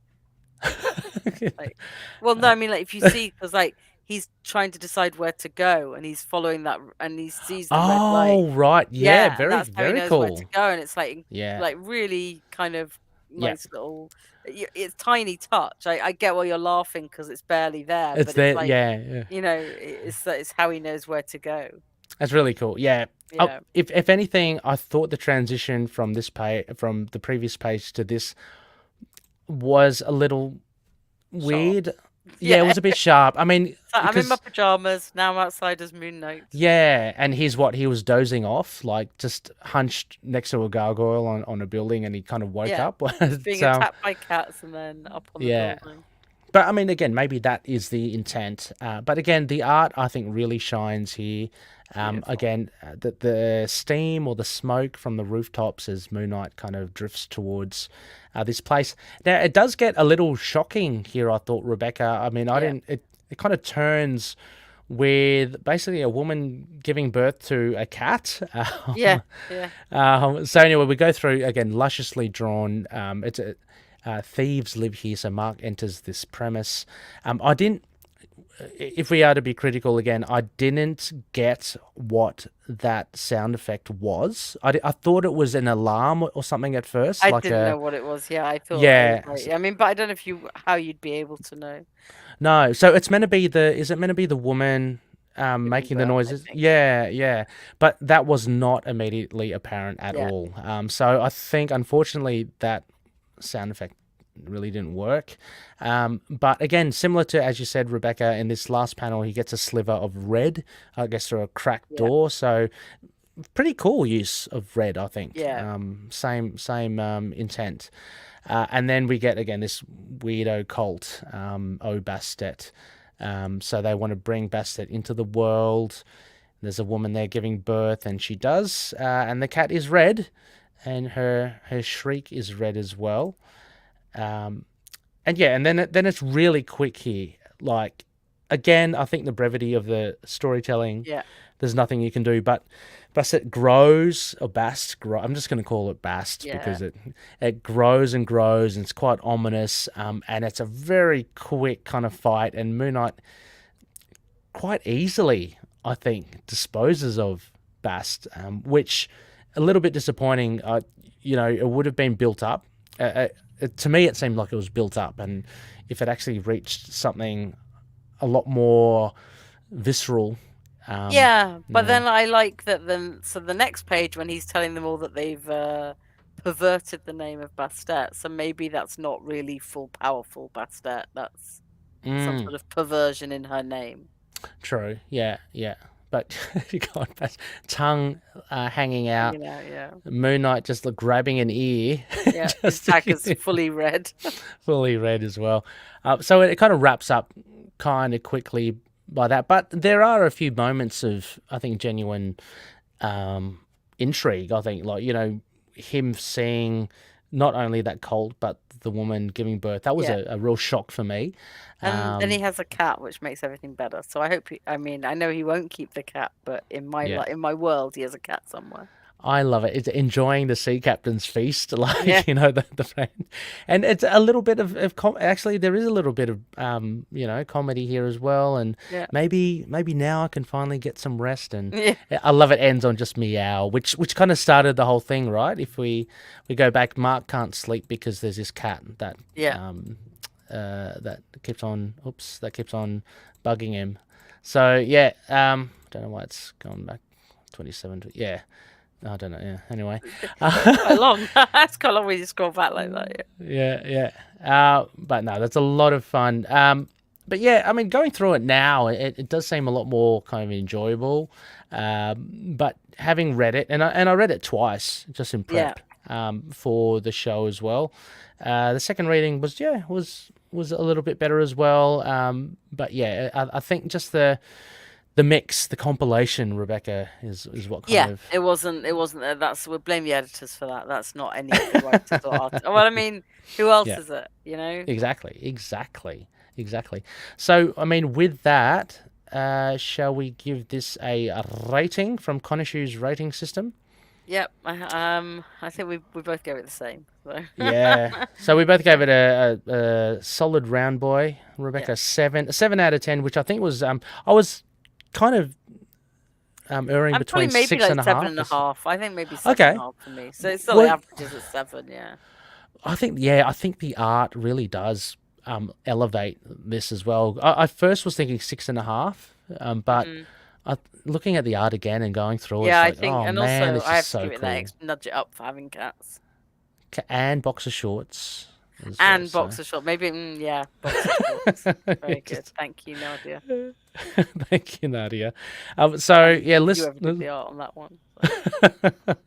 Well, no, I mean, like if you see, because like he's trying to decide where to go, and he's following that, and he sees the red light. Oh, right. Yeah, and that's how he very knows cool. where to go, and it's like Yeah. like really kind of Yeah. nice little. It's tiny touch. I get why you're laughing because it's barely there, It's but there. it's like Yeah. it's how he knows where to go. That's really cool. Yeah. Yeah. If anything, I thought the transition from this page, from the previous page to this, was a little weird. Yeah, it was a bit sharp. I mean, So I'm in my because pajamas now. I'm outside as Moon Knight. yeah, and he was dozing off, like just hunched next to a gargoyle on a building, and he kind of woke up. Being So, attacked by cats and then up on the building. but I mean, again, maybe that is the intent. But again, the art I think really shines here. Again, the steam or the smoke from the rooftops as Moon Knight kind of drifts towards this place. Now, it does get a little shocking here, I thought, Rebecca. I mean, I didn't. It kind of turns with basically a woman giving birth to a cat. Yeah. So anyway, we go through again, lusciously drawn. It's thieves live here, so Mark enters this premise. I didn't. If we are to be critical again, I didn't get what that sound effect was. I thought it was an alarm or something at first. I like didn't know what it was. Yeah, I thought. Yeah. I mean, but I don't know how you'd be able to know. No, so it's meant to be is it meant to be the woman making the birth, I noises? think. Yeah. But that was not immediately apparent at all. So I think, unfortunately, that sound effect really didn't work. But again, similar to, as you said, Rebecca, in this last panel, he gets a sliver of red, I guess, through a cracked door. So pretty cool use of red, I think. Yeah. Same intent. And then we get, again, this weirdo cult, O Bastet. So they want to bring Bastet into the world. There's a woman there giving birth, and she does. And the cat is red, and her shriek is red as well. And then it's really quick here. Like, again, I think the brevity of the storytelling. Yeah. There's nothing you can do, but Bastet grows, or Bast. I'm just going to call it Bast because it grows and grows, and it's quite ominous. And it's a very quick kind of fight, and Moon Knight quite easily, I think, disposes of Bast, which a little bit disappointing. It would have been built up. To me, it seemed like it was built up, and if it actually reached something a lot more visceral. But then I like that. So the next page, when he's telling them all that they've perverted the name of Bastet, so maybe that's not really full powerful Bastet. That's some sort of perversion in her name. True. Yeah. But you got tongue hanging out. Moon Knight just grabbing an ear. Yeah, his back is fully red. Fully red as well. So it kind of wraps up kind of quickly, by that. But there are a few moments of, I think, genuine intrigue. I think, like, him seeing not only that colt but the woman giving birth. That was a real shock for me. And then he has a cat, which makes everything better. So I hope. I know he won't keep the cat, but in my world, he has a cat somewhere. I love it. It's enjoying the sea captain's feast, like the friend, and it's a little bit of actually there is a little bit of comedy here as well, and maybe now I can finally get some rest. And I love it ends on just meow, which kind of started the whole thing, right? If we go back, Mark can't sleep because there's this cat that that keeps on bugging him. So don't know why it's gone back 27. I don't know. Yeah. Anyway, quite long. That's quite long when you scroll back like that. But no, that's a lot of fun. But yeah, I mean, going through it now, it does seem a lot more kind of enjoyable. But having read it, and I read it twice just in prep for the show as well. The second reading was a little bit better as well. But yeah, I think just the mix, the compilation, Rebecca, is what kind of... It wasn't we'll blame the editors for that. That's not any of the writers or artists. Well, I mean, who else is it, Exactly. So, I mean, with that, shall we give this a rating from Konishu's rating system? Yep. I think we both gave it the same. So. Yeah. So we both gave it a solid round boy. Rebecca, 7 out of 10, which I think was... I was kind of erring between maybe 6 like and a half. 7.5. I think maybe 7.5 for me. So it's still averages at 7. Yeah. I think the art really does elevate this as well. I first was thinking 6.5, but looking at the art again and going through it, I think, and man, also I have to so give it that nudge it up for having cats and boxer shorts. And boxer shorts, maybe, boxer shorts. Very good. Thank you, Nadia. Thank you, Nadia. Listen. You did the art on that one.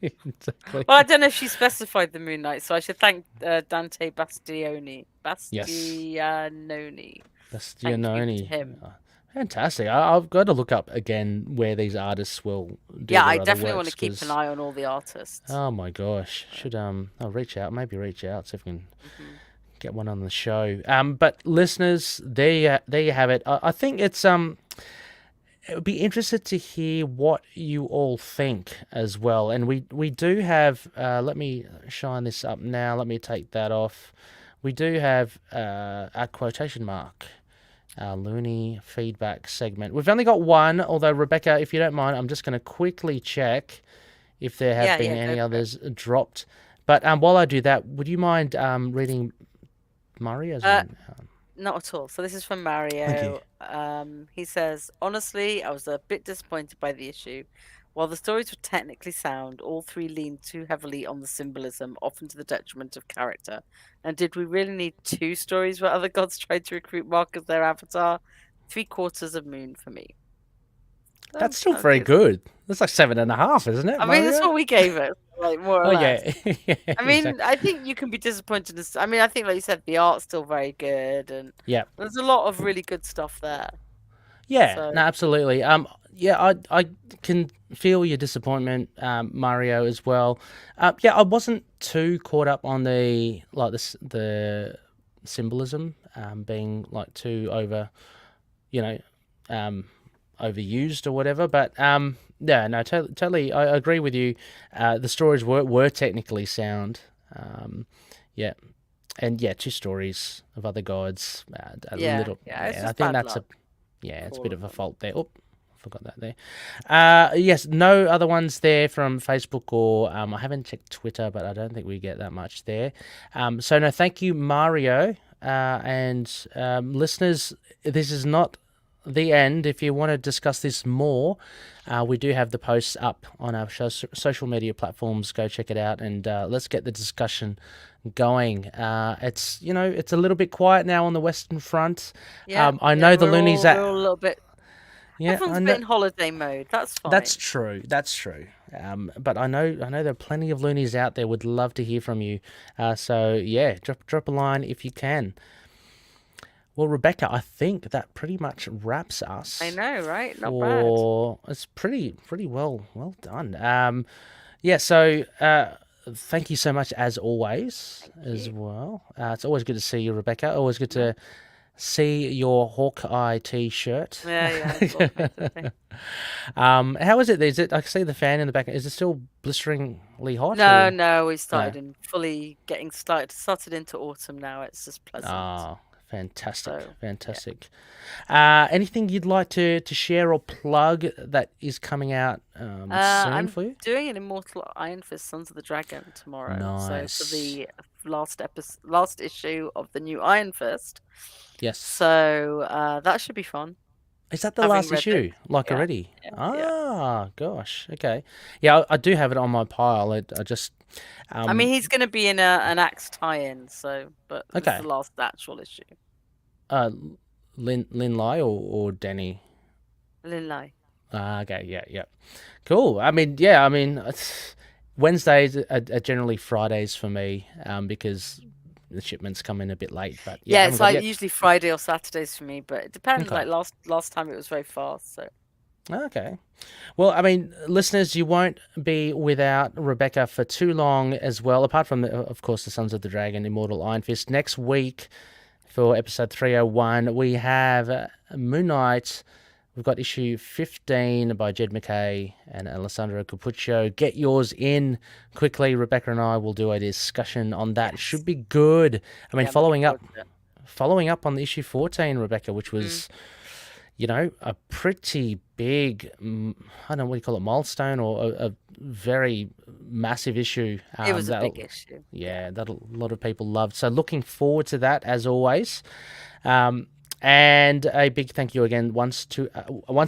Exactly. Well, I don't know if she specified the Moon Knight, so I should thank Dante Bastianoni. Bastianoni. Thank you to him. Fantastic. I've got to look up again where these artists will do I definitely want to keep an eye on all the artists. Oh my gosh. Should I'll reach out, see if we can get one on the show. But listeners, there you have it. I think it's it would be interested to hear what you all think as well. And we do have let me shine this up now. Let me take that off. We do have a quotation mark. Our Looney feedback segment. We've only got one, although, Rebecca, if you don't mind, I'm just going to quickly check if there have been any others dropped. But while I do that, would you mind reading Mario's one? Not at all. So this is from Mario. Thank you. He says, honestly, I was a bit disappointed by the issue. While the stories were technically sound, all three leaned too heavily on the symbolism, often to the detriment of character. And did we really need 2 stories where other gods tried to recruit Mark as their avatar? 3/4 of Moon for me. That's still very good. That's like 7.5, isn't it? I mean, that's what we gave it, like more or less. Yeah. I mean, exactly. I think you can be disappointed. I mean, I think, like you said, the art's still very good, and there's a lot of really good stuff there. Yeah, so. No, absolutely. I can feel your disappointment, Mario, as well. I wasn't too caught up on the symbolism being like too overused or whatever. But totally, I agree with you. The stories were technically sound. And 2 stories of other gods. I think that's it's a bit of a fault there. Oh, forgot that there. Yes, no other ones there from Facebook or I haven't checked Twitter, but I don't think we get that much there. So no, thank you, Mario, and listeners. This is not the end. If you want to discuss this more, we do have the posts up on our social media platforms. Go check it out, and let's get the discussion going. It's it's a little bit quiet now on the Western Front. I know the loonies we're all a little bit. Everyone's a bit in holiday mode. That's fine. That's true. But I know there are plenty of loonies out there. Would love to hear from you. So drop a line if you can. Well, Rebecca, I think that pretty much wraps us. I know, right? Not bad. It's pretty well done. Yeah. So thank you so much as always as well. It's always good to see you, Rebecca. Always good to see your Hawkeye T-shirt. Yeah. It's all nice, I think. How is it? Is it? I see the fan in the back. Is it still blisteringly hot? No, or- no, we started in fully getting started into autumn now. It's just pleasant. Ah, fantastic, So, fantastic. Anything you'd like to share or plug that is coming out soon I'm for you? doing an Immortal Iron Fist Sons of the Dragon tomorrow. Nice. So for the last issue of the new Iron Fist. Yes. So that should be fun. Is that the having last read issue? it. Like Yeah, already? yeah. Gosh. Okay. Yeah, I do have it on my pile. I just. I mean, he's going to be in an Axe tie-in, but this Okay. is the last actual issue. Lin Lai or Danny? Lin Lai. Okay. Yeah. Cool. I mean, Wednesdays are generally Fridays for me, because the shipments come in a bit late. But yeah, I Yeah, haven't it's got it like yet. usually Friday or Saturdays for me, but it depends. Okay. Like last time it was very fast, so. Okay. Well, I mean, listeners, you won't be without Rebecca for too long as well, apart from, of course, the Sons of the Dragon, Immortal Iron Fist. Next week, for episode 301, we have Moon Knight. We've got issue 15 by Jed McKay and Alessandro Capuccio. Get yours in quickly. Rebecca and I will do a discussion on that. Yes. Should be good. I mean, Yeah, I'm following looking up forward to it. on the issue 14, Rebecca, which was... a pretty big, I don't know what you call it, milestone, or a very massive issue. It was a big issue. Yeah, that a lot of people loved. So looking forward to that as always. And a big thank you again once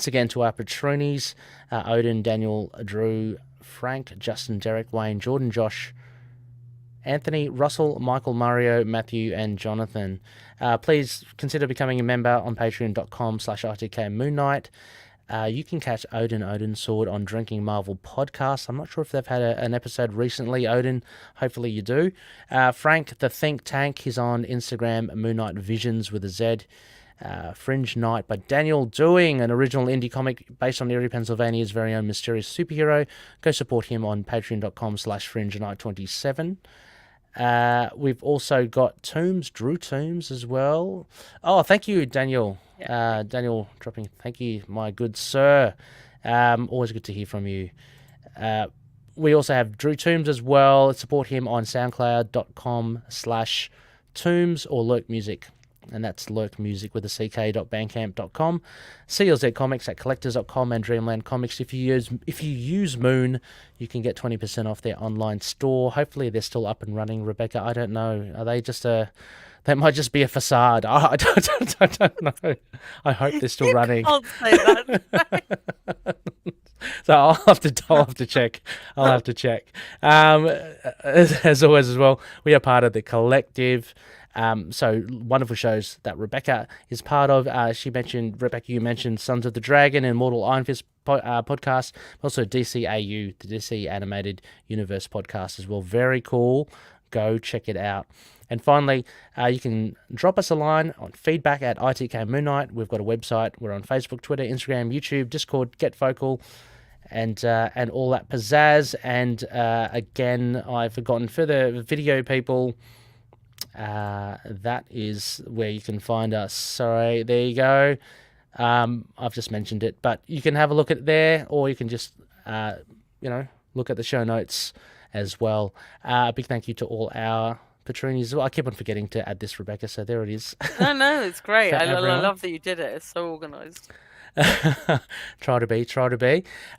again to our patronies, Odin, Daniel, Drew, Frank, Justin, Derek, Wayne, Jordan, Josh, Anthony, Russell, Michael, Mario, Matthew, and Jonathan. Please consider becoming a member on patreon.com/ITK Moon Knight. You can catch Odin Sword on Drinking Marvel podcast. I'm not sure if they've had an episode recently, Odin. Hopefully you do. Frank, the Think Tank, he's on Instagram, Moon Knight Visions with a Z. Fringe Knight by Daniel, doing an original indie comic based on Erie, Pennsylvania's very own mysterious superhero. Go support him on patreon.com/Fringe Knight 27. We've also got Drew Toombs as well. Oh, thank you, Daniel. Daniel dropping, thank you, my good sir. Always good to hear from you. We also have Drew Toombs as well. Support him on soundcloud.com/Toombs or Lurk Music. And that's Lurk Music with a ck.bandcamp.com. CLZ Comics at collectors.com and Dreamland Comics. If you use Moon, you can get 20% off their online store. Hopefully they're still up and running, Rebecca. I don't know. Are they just they might just be a facade. I don't know. I hope they're still running. Can't say that. So I'll have to check. I'll have to check. As always as well, we are part of the collective. So wonderful shows that Rebecca is part of. Rebecca, you mentioned Sons of the Dragon and Immortal Iron Fist podcast. Also DCAU, the DC Animated Universe podcast as well. Very cool. Go check it out. And finally, you can drop us a line on feedback@ITK Moon Knight. We've got a website. We're on Facebook, Twitter, Instagram, YouTube, Discord, Get Vocal, and all that pizzazz. And again, I've forgotten for the video people. That is where you can find us. Sorry, there you go. I've just mentioned it, but you can have a look at it there, or you can just look at the show notes as well. A big thank you to all our patronies as well. I keep on forgetting to add this, Rebecca, so there it is. No, it's great. For I everyone. love that you did it. It's so organized. Try to be.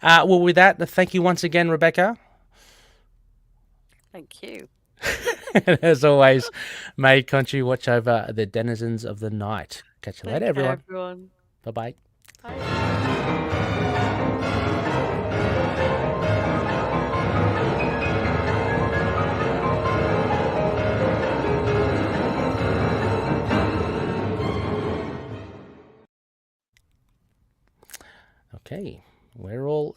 Well, with that, thank you once again, Rebecca. Thank you. And as always, may Conchu watch over the denizens of the night. Catch you later, everyone. Bye-bye. Bye. Okay, we're all